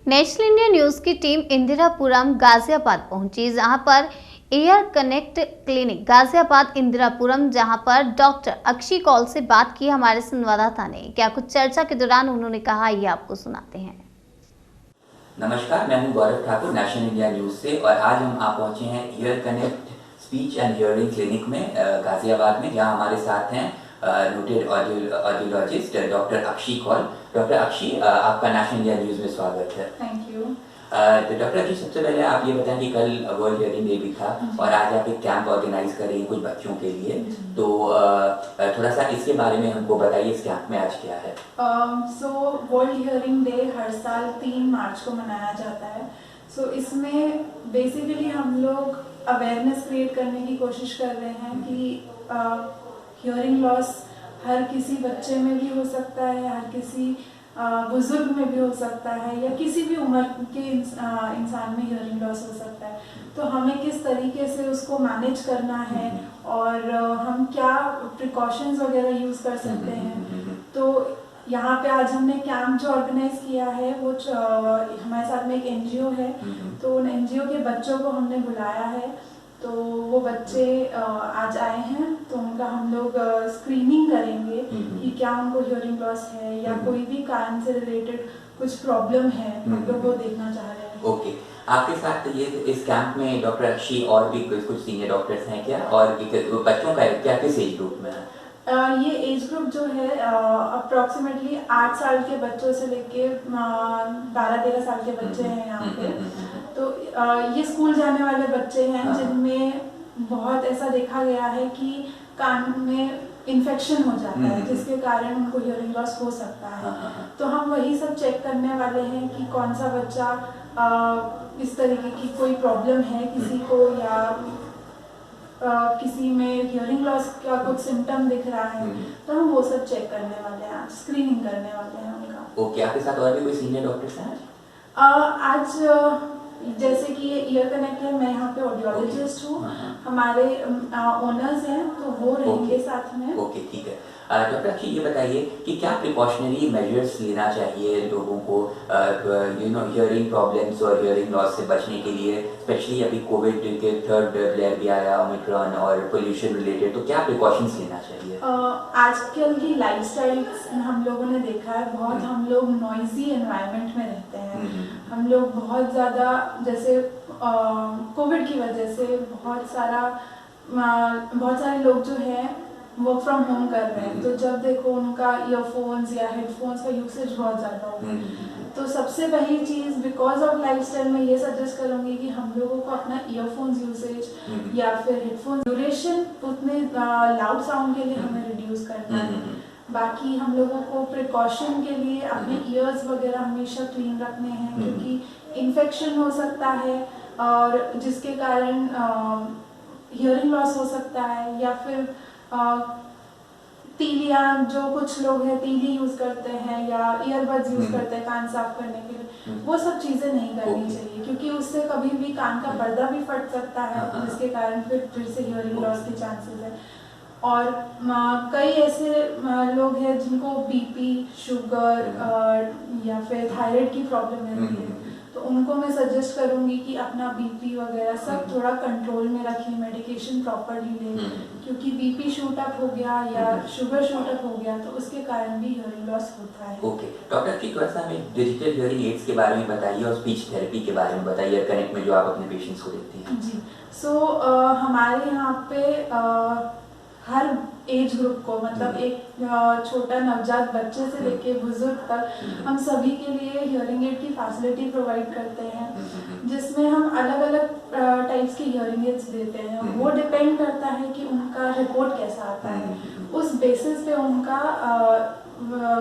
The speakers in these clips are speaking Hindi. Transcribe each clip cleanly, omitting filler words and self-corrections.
नेशनल इंडिया न्यूज की टीम इंदिरापुरम गाजियाबाद पहुंची, जहां पर air connect clinic Ghaziabad Indirapuram, जहां पर डॉक्टर अक्षी कौल से बात की हमारे संवाददाता ने। क्या कुछ चर्चा के दौरान उन्होंने कहा, ये आपको सुनाते हैं। नमस्कार, मैं हूं गौरव ठाकुर नेशनल इंडिया न्यूज से और आज हम आप पहुंचे हैं air connect speech and hearing clinic में गाजियाबाद में, जहां हमारे साथ हैं नोटेड ऑडियोलॉजिस्ट डॉक्टर अक्षी कौल। डॉक्टर अक्षी, आपका नेशनल इंडिया न्यूज में स्वागत है। Thank you. तो डॉक्टर अक्षी, सबसे पहले आप ये बताएं कि कल वर्ल्ड हियरिंग डे भी था और आज आप एक कैंप ऑर्गेनाइज कर रही हैं कुछ बच्चों के लिए, तो थोड़ा सा इसके बारे में हमको बताइए, इस कैंप में आज क्या है। वर्ल्ड हियरिंग डे हर साल 3 मार्च को मनाया जाता है। इसमें बेसिकली हम लोग अवेयरनेस क्रिएट करने की कोशिश कर रहे हैं कि हियरिंग लॉस हर किसी बच्चे में भी हो सकता है, हर किसी बुजुर्ग में भी हो सकता है, या किसी भी उम्र के इंसान में हियरिंग लॉस हो सकता है। तो हमें किस तरीके से उसको मैनेज करना है और हम क्या प्रिकॉशंस वगैरह यूज कर सकते हैं। तो यहाँ पे आज हमने कैंप जो ऑर्गेनाइज किया है वो हमारे साथ में एक एनजीओ है, तो उन एनजीओ के बच्चों को हमने बुलाया है। तो वो बच्चे आज आए हैं, तो उनका हम लोग स्क्रीनिंग करेंगे कि क्या उनको हियरिंग लॉस है या कोई भी कान से रिलेटेड कुछ प्रॉब्लम है, हम लोग वो देखना चाह रहे हैं। ओके, आपके साथ ये इस कैंप में डॉक्टर अक्षी और भी कुछ सीनियर डॉक्टर्स हैं क्या, और बच्चों का क्या किस एज ग्रुप में है? ये एज ग्रुप जो है अप्रोक्सीमेटली 8 साल के बच्चों से लेके 12-13 साल के बच्चे हैं यहाँ पे। तो ये स्कूल जाने वाले बच्चे हैं जिनमें बहुत ऐसा देखा गया है कि कान में इन्फेक्शन हो जाता है, जिसके कारण उनको हियरिंग लॉस हो सकता है। तो हम वही सब चेक करने वाले हैं कि कौन सा बच्चा इस तरीके की कोई प्रॉब्लम है किसी को, या किसी में हियरिंग लॉस का कुछ सिम्टम दिख रहा है, तो हम वो सब चेक करने वाले हैं, स्क्रीनिंग करने वाले हैं उनका। ओके, आपके साथ और भी कोई सीनियर डॉक्टर्स हैं आज? जैसे कि ये ईयर कनेक्ट है, मैं यहाँ पे ऑडियोलॉजिस्ट हूँ, हमारे ओनर्स हैं, तो वो रहेंगे साथ में। ओके, ठीक है। डॉक्टर अक्षी, ये बताइए कि क्या प्रिकॉशनरी मेजर्स लेना चाहिए लोगों को हियरिंग प्रॉब्लम्स और हियरिंग लॉस से बचने के लिए, स्पेशली अभी कोविड के 3rd वेव भी आया, ओमिक्रॉन और पोल्यूशन रिलेटेड, तो क्या प्रिकॉशंस लेना चाहिए? आजकल की लाइफस्टाइल हम लोगों ने देखा है, बहुत हम लोग नॉइजी एनवायरनमेंट में रहते हैं। हम लोग बहुत ज़्यादा, जैसे कोविड की वजह से बहुत सारे लोग जो हैं वर्क फ्रॉम होम कर रहे हैं, तो जब देखो उनका ईयरफोन्स या हेडफोन्स का यूसेज बहुत ज़्यादा हो। तो सबसे पहली चीज़ बिकॉज ऑफ लाइफस्टाइल में ये सजेस्ट करूँगी कि हम लोगों को अपना ईयरफोन्स यूसेज या फिर हेडफोन ड्यूरेशन उतने लाउड साउंड के लिए हमें रिड्यूस करना है। बाकी हम लोगों को प्रिकॉशन के लिए अपने ईयर्स वगैरह हमेशा क्लीन रखने हैं, क्योंकि इन्फेक्शन हो सकता है और जिसके कारण हियरिंग लॉस हो सकता है। या फिर तीलियां, जो कुछ लोग हैं तीली यूज करते हैं या ईयरबड्स यूज करते हैं कान साफ करने के लिए, वो सब चीजें नहीं करनी चाहिए, क्योंकि उससे कभी भी कान का पर्दा भी फट सकता है, जिसके कारण फिर से हियरिंग लॉस के चांसेस है। और कई ऐसे लोग हैं जिनको बीपी, शुगर या फिर थायराइड की प्रॉब्लम रहती है, तो उनको मैं सजेस्ट करूंगी कि अपना बीपी वगैरह सब थोड़ा कंट्रोल में रखें, मेडिकेशन प्रॉपरली लें, क्योंकि बीपी शूट अप हो गया या शुगर शूट अप हो गया तो उसके कारण भी हियरिंग लॉस होता है। ओके, डॉक्टर की थोड़ा सा हमें डिजिटल हियरिंग एड्स के बारे में बताइए और स्पीच थेरेपी के बारे में बताइए, कनेक्ट में जो आप अपने पेशेंट्स को देते हैं। जी, हमारे यहाँ पे हर एज ग्रुप को, मतलब एक छोटा नवजात बच्चे से लेके बुजुर्ग तक, हम सभी के लिए हियरिंग एड की फैसिलिटी प्रोवाइड करते हैं, जिसमें हम अलग अलग टाइप्स की हियरिंग एड्स देते हैं। वो डिपेंड करता है कि उनका रिपोर्ट कैसा आता है, उस बेसिस पे उनका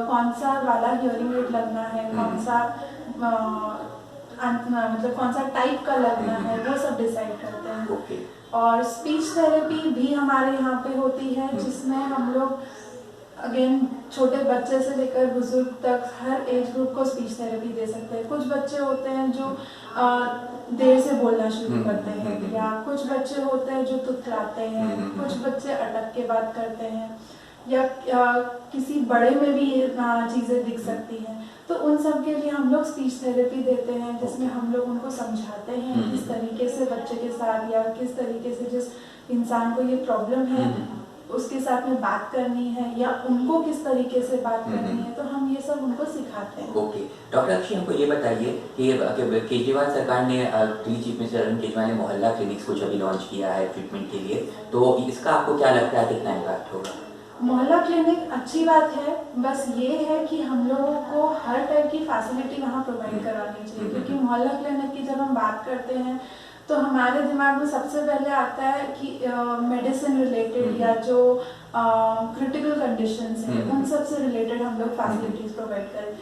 कौन सा वाला हियरिंग एड लगना है, कौन सा टाइप का लगना है, वो सब डिसाइड करते हैं। और स्पीच थेरेपी भी हमारे यहाँ पे होती है, जिसमें हम लोग अगेन छोटे बच्चे से लेकर बुजुर्ग तक हर एज ग्रुप को स्पीच थेरेपी दे सकते हैं। कुछ बच्चे होते हैं जो देर से बोलना शुरू करते हैं, या कुछ बच्चे होते हैं जो तुतलाते हैं, कुछ बच्चे अटक के बात करते हैं, या किसी बड़े में भी ये चीज़ें दिख सकती हैं, तो उन सब के लिए हम लोग स्पीच थेरेपी देते हैं, जिसमें हम लोग उनको समझाते हैं किस तरीके से बच्चे के साथ या किस तरीके से जिस इंसान को ये प्रॉब्लम है उसके साथ में बात करनी है या उनको किस तरीके से बात करनी है, तो हम ये सब उनको सिखाते हैं। ओके डॉक्टर अक्षी, हमको ये बताइए कि केजरीवाल सरकार ने दिल्ली चीफ मिनिस्टर अरविंद केजरीवाल ने मोहल्ला क्लिनिक्स कुछ अभी लॉन्च किया है ट्रीटमेंट के लिए, तो इसका आपको क्या लगता है कितना इम्पैक्ट होगा? मोहल्ला क्लिनिक अच्छी बात है, बस ये है कि हम लोगों को हर टाइप की फैसिलिटी वहाँ प्रोवाइड करवानी चाहिए, क्योंकि मोहल्ला क्लिनिक की जब हम बात करते हैं तो हमारे दिमाग में सबसे पहले आता है कि मेडिसिन रिलेटेड या जो क्रिटिकल कंडीशंस हैं उन सब से रिलेटेड हम लोग फैसिलिटीज प्रोवाइड करें,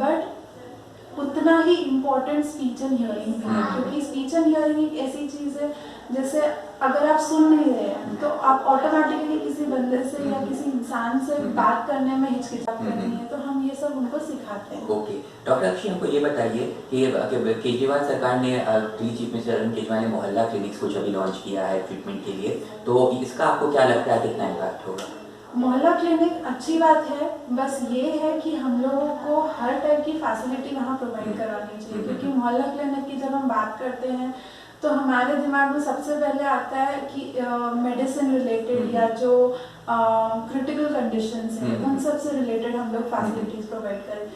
बट उतना ही इम्पोर्टेंट स्पीच एंड हियरिंग भी है, क्योंकि स्पीच एंड हियरिंग एक ऐसी चीज़ है जैसे अगर आप सुन नहीं रहे हैं तो आप ऑटोमेटिकली किसी बंदे से या किसी इंसान से बात करने में हिचकिचाहट करनी है, तो हम ये सब उनको सिखाते हैं। ओके डॉक्टर अक्षी, हमको ये बताइए कि केजरीवाल सरकार ने दिल्ली चीफ मिनिस्टर अरविंद केजरीवाल ने मोहल्ला क्लिनिक्स कुछ अभी लॉन्च किया है ट्रीटमेंट के लिए, तो इसका आपको क्या लगता है कितना इम्पैक्ट होगा? मोहल्ला क्लिनिक अच्छी बात है, बस ये है कि हम लोगों को हर टाइप की फैसिलिटी वहाँ प्रोवाइड करवानी चाहिए, क्योंकि मोहल्ला क्लिनिक की जब हम बात करते हैं तो हमारे दिमाग में सबसे पहले आता है कि मेडिसिन रिलेटेड या जो क्रिटिकल कंडीशंस हैं उन सब से रिलेटेड हम लोग फैसिलिटीज प्रोवाइड करें,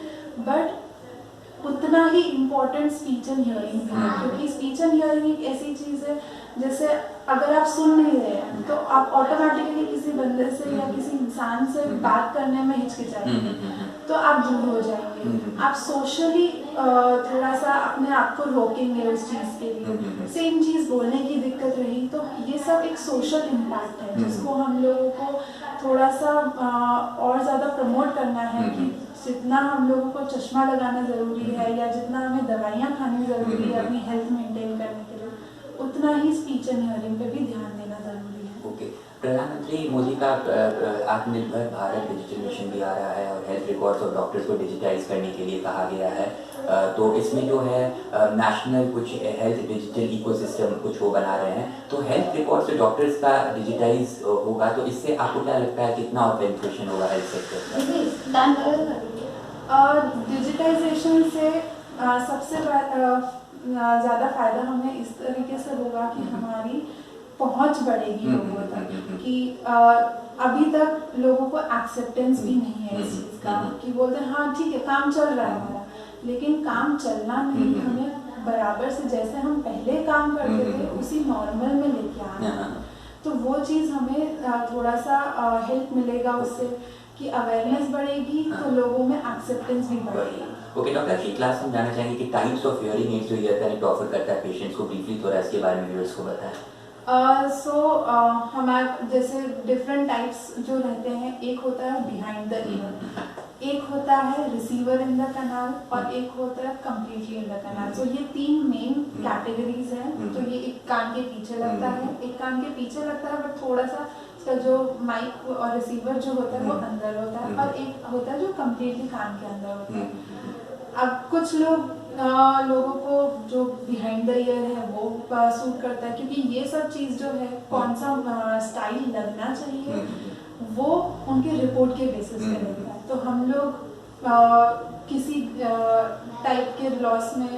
बट उतना ही इम्पोर्टेंट स्पीच एंड हियरिंग भी है, क्योंकि स्पीच एंड हियरिंग एक ऐसी चीज़ है जैसे अगर आप सुन नहीं रहे हैं तो आप ऑटोमेटिकली किसी बंदे से या किसी इंसान से बात करने में हिचकिचाएंगे, तो आप दूर हो जाएंगे, आप सोशली थोड़ा सा अपने आप को रोकेंगे उस चीज़ के लिए, सेम चीज़ बोलने की दिक्कत रही, तो ये सब एक सोशल इम्पैक्ट है जिसको हम लोगों को थोड़ा सा और ज़्यादा प्रमोट करना है कि जितना हम लोगों को चश्मा लगाना ज़रूरी है या जितना हमें दवाइयाँ खानी ज़रूरी है अपनी हेल्थ मेंटेन करने के लिए, उतना ही स्पीच एंड हियरिंग पे भी ध्यान देना ज़रूरी है। ओके, प्रधानमंत्री मोदी का आत्मनिर्भर भारत डिजिटल मिशन भी आ रहा है और हेल्थ रिकॉर्ड्स और डॉक्टर्स को डिजिटाइज करने के लिए कहा गया है, तो इसमें जो है नेशनल कुछ हेल्थ डिजिटल इकोसिस्टम कुछ वो बना रहे हैं, तो हेल्थ रिकॉर्ड्स और डॉक्टर्स का डिजिटाइज होगा तो इससे आपको क्या लगता है कितना और बेनिफिशियल होगा हेल्थ सेक्टर का? डिजिटाइजेशन से सबसे ज़्यादा फायदा हमें इस तरीके से होगा कि हमारी पहुंच बढ़ेगी लोगों तक, कि अभी तक लोगों को एक्सेप्टेंस भी नहीं है इस चीज़ का, कि बोलते हैं हाँ ठीक है काम चल रहा है हमारा, लेकिन काम चलना नहीं, हमें बराबर से जैसे हम पहले काम करते थे उसी नॉर्मल में लेके आना, तो वो चीज़ हमें थोड़ा सा हेल्प मिलेगा उससे कि अवेयरनेस बढ़ेगी तो लोगों में एक्सेप्टेंस भी बढ़ेगी। ओके डॉक्टर, अच्छी क्लास हम जानना चाहेंगे कि टाइप्स ऑफ हियरिंग एड्स जो ईयर कनेक्ट ऑफर करता है पेशेंट्स को, ब्रीफली थोड़ा इसके बारे में व्यूअर्स को बताएं। हमारे जैसे डिफरेंट टाइप्स जो रहते हैं, एक होता है बिहाइंड द ईयर, एक होता है रिसीवर इन द कैनाल और एक होता है कम्प्लीटली इन द कैनाल। तो ये तीन मेन कैटेगरीज हैं। तो ये एक कान के पीछे लगता है, एक कान के पीछे लगता है बट थोड़ा सा इसका जो माइक और रिसीवर जो होता है वो अंदर होता है, और एक होता है जो कम्प्लीटली कान के अंदर होता है। अब कुछ लोगों को जो बिहाइंड द ईयर है वो सूट करता है, क्योंकि ये सब चीज़ जो है कौन सा स्टाइल लगना चाहिए वो उनके रिपोर्ट के बेसिस पे लगता है। तो हम लोग किसी टाइप के लॉस में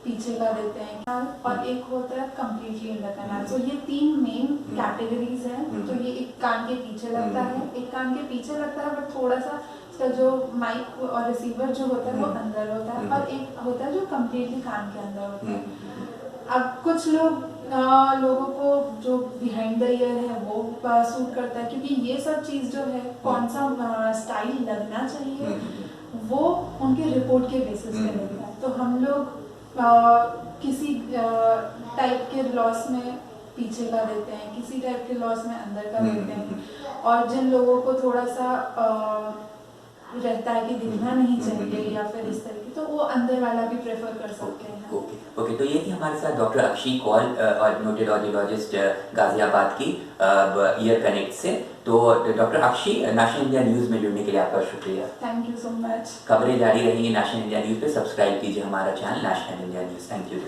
पीछे का देते हैं, और एक होता है कम्प्लीटली इन द कैनाल। तो ये तीन मेन कैटेगरीज हैं। तो ये एक कान के पीछे लगता है, एक कान के पीछे लगता है बट थोड़ा सा इसका जो माइक और रिसीवर जो होता है वो अंदर होता है, और एक होता है जो कम्प्लीटली कान के अंदर होता है। अब कुछ लोगों को जो बिहाइंड द ईयर है वो सूट करता है, क्योंकि ये सब चीज़ जो है कौन सा स्टाइल लगना चाहिए वो उनके रिपोर्ट के बेसिस पे लगता है। तो हम लोग किसी टाइप के लॉस में पीछे का देते हैं, किसी टाइप के लॉस में अंदर का देते हैं, और जिन लोगों को थोड़ा सा रहता है कि दिखना नहीं चाहिए या फिर इस तरीके, तो वो अंदर वाला भी प्रेफर कर सकते हैं। ओके, तो ये थी हमारे साथ डॉक्टर अक्षी कौल, नोटेड ऑडियोलॉजिस्ट गाजियाबाद की ईयर कनेक्ट से। तो डॉक्टर अक्षी, नेशनल इंडिया न्यूज़ में जुड़ने के लिए आपका शुक्रिया। Thank you so much. खबरें जारी रहेंगी नेशनल इंडिया न्यूज़ पे, सब्सक्राइब कीजिए हमारा channel national India news. Thank you.